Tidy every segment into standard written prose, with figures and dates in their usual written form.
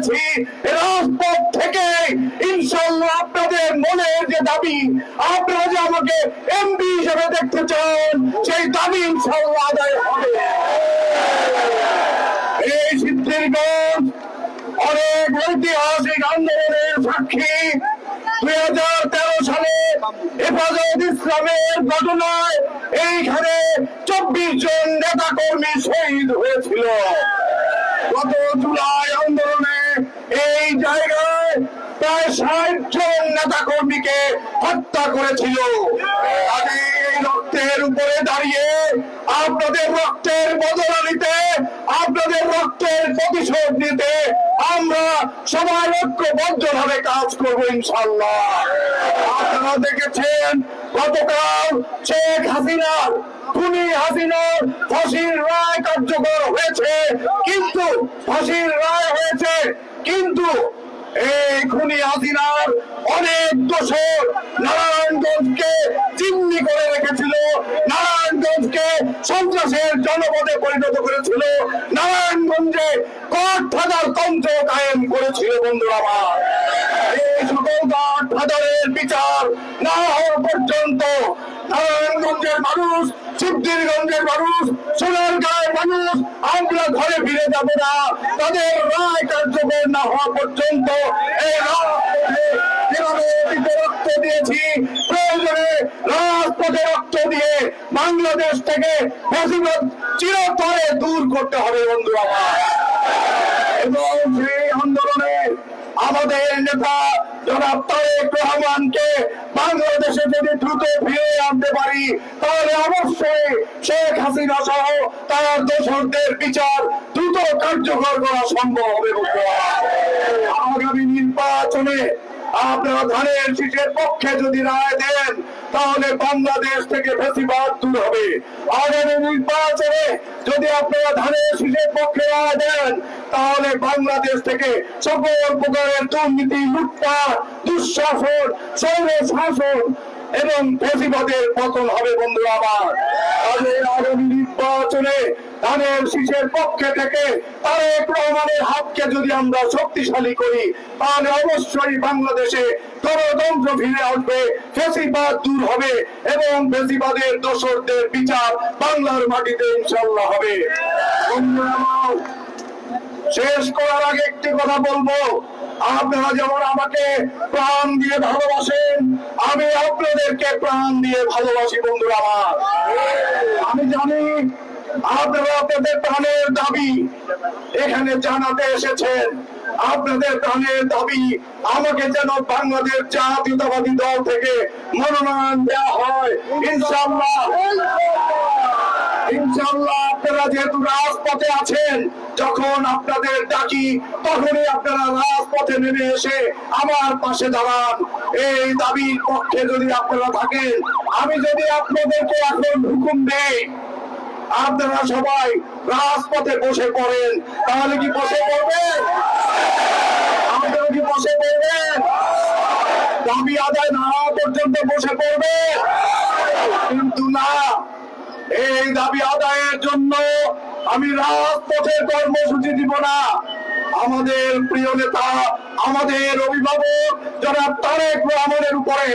দিয়েছি, রাজপথ থেকে ইনশাআল্লাহ আপনাদের মনের যে দাবি, আপনারা যে আমাকে এমপি হিসেবে দেখতে চান, সেই দাবি ইনশাআল্লাহ আদায় হবে। এই সিদ্ধিরগঞ্জ অনেক ঐতিহাসিক আন্দোলনের সাক্ষী। 2013 সালে হেফাজত ইসলামের ঘটনায় এইখানে 24 জন নেতা কর্মী শহীদ হয়েছিল। গত জুলাই আন্দোলনে এই জায়গায় প্রায় 60 জন নেতা কর্মীকে হত্যা করেছিল। এই রক্তের উপরে দাঁড়িয়ে আপনাদের রক্তের বদলা নিতে, আপনাদের রক্তের প্রতিশোধ নিতে আমরা সবাই ঐক্যবদ্ধভাবে কাজ করবো ইনশাআল্লাহ। আপনারা দেখেছেন গতকাল শেখ হাসিনার খুনি হাসিনার ফাঁসির রায় কার্যকর হয়েছে, কিন্তু ফাঁসির রায় হয়েছে, কিন্তু এই খুনি হাসিনার অনেক দোষর নারায়ণগঞ্জকে জিম্মি করে রেখেছিল, নারায়ণগঞ্জকে সন্ত্রাসের জনপদে পরিণত করেছিল, নারায়ণগঞ্জে গডফাদার তন্ত্র কায়েম করেছিল। বন্ধুরা আমার, এই সকল গডফাদারের বিচার না হওয়া পর্যন্ত নারায়ণগঞ্জের মানুষ, সিদ্ধিরগঞ্জের মানুষ, সোনারগাঁয়ের মানুষ আমরা ঘরে ফিরে যাব না। তাদের রায় কার্যকর না হওয়া পর্যন্ত এই রাজপথে যেভাবে রক্ত দিয়েছি, প্রয়োজনে রাজপথে রক্ত দিয়ে বাংলাদেশ থেকে ফ্যাসিবাদ চিরতরে দূর করতে হবে। বন্ধু আমার, এবং সেই আন্দোলনে আমাদের নেতা জনাব তারেক রহমানকে বাংলাদেশে যদি দ্রুত ফিরে আনতে পারি, তাহলে অবশ্যই শেখ হাসিনা সহ তার দোষরদের বিচার দ্রুত কার্যকর করা সম্ভব হবে। আগামী নির্বাচনে আপনারা ধানের শীষের পক্ষে যদি রায় দেন, তাহলে বাংলাদেশ থেকে ফ্যাসিবাদ দূর হবে। আগামী নির্বাচনে যদি আপনারা ধানের শীষের পক্ষে রায় দেন, তাহলে বাংলাদেশ থেকে সকল প্রকারের দুর্নীতি, লুটপাট, দুঃশাসন, স্বৈরশাসন এবং ফ্যাসিবাদের পতন হবে। বন্ধুরা আমার, আগামী নির্বাচনে ধানের শীষের পক্ষে থেকে তারেক রহমানের হাতকে যদি আমরা শক্তিশালী করি, তাহলে অবশ্যই বাংলাদেশে গণতন্ত্র ফিরে আসবে, ফ্যাসিবাদ দূর হবে এবং ফ্যাসিবাদের দোষরদের বিচার বাংলার মাটিতে ইনশাআল্লাহ হবে। বন্ধুরা আমার, শেষ করার আগে একটি কথা বলবো, আপনারা যেমন আমাকে প্রাণ দিয়ে ভালোবাসেন, আমি আপনাদেরকে প্রাণ দিয়ে ভালোবাসি। বন্ধুরা আমার, আমি জানি আপনারা আপনাদের প্রাণের দাবি এখানে জানাতে এসেছেন। আপনাদের প্রাণের দাবি আমাকে যেন বাংলাদেশ জাতীয়তাবাদী দল থেকে মনোনয়ন দেওয়া হয়। ইনশাআল্লাহ ইনশাআল্লাহ আপনারা যেহেতু রাজপথে আছেন, যখন আপনাদের ডাকি তখনই আপনারা রাজপথে নেমে এসে আমার পাশে দাঁড়ান। এই দাবির পক্ষে যদি আপনারা থাকেন, আমি যদি আপনাদেরকে এখন হুকুম দেই আপনারা সবাই রাজপথে বসে পড়েন, তাহলে কি বসে পড়বেন? আপনারা কি বসে পড়বেন? দাবি আদায় না হওয়া পর্যন্ত বসে পড়বেন? কিন্তু না, এই দাবি আদায়ের জন্য আমি রাজপথের কর্মসূচি দিব না। আমাদের প্রিয় নেতা, আমাদের অভিভাবক জনাব তারেক রহমানের উপরে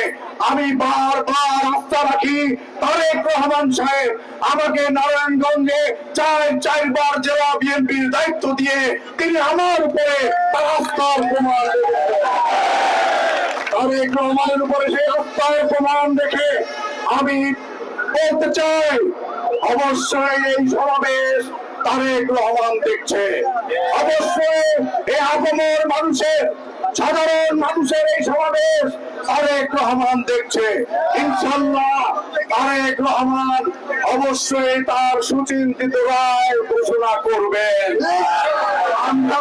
আমি বারবার আস্থা রাখি। তারেক রহমান সাহেব আমাকে নারায়ণগঞ্জে চারবার জেলা বিএনপির দায়িত্ব দিয়ে তিনি আমার উপরে তার আস্থার প্রমাণ তারেক রহমানের উপরে সেই আস্থার প্রমাণ দেখে আমি বলতে চাই, অবশ্যই এই সমাবেশ তারেক রহমান দেখছে। অবশ্যই এই আগমর মানুষের, সাধারণ মানুষের এই সমাবেশ তারেক রহমান দেখছে। ইনশাআল্লাহ তারেক রহমান অবশ্যই তার সুচিন্তিত রায় ঘোষণা করবেন। আমরা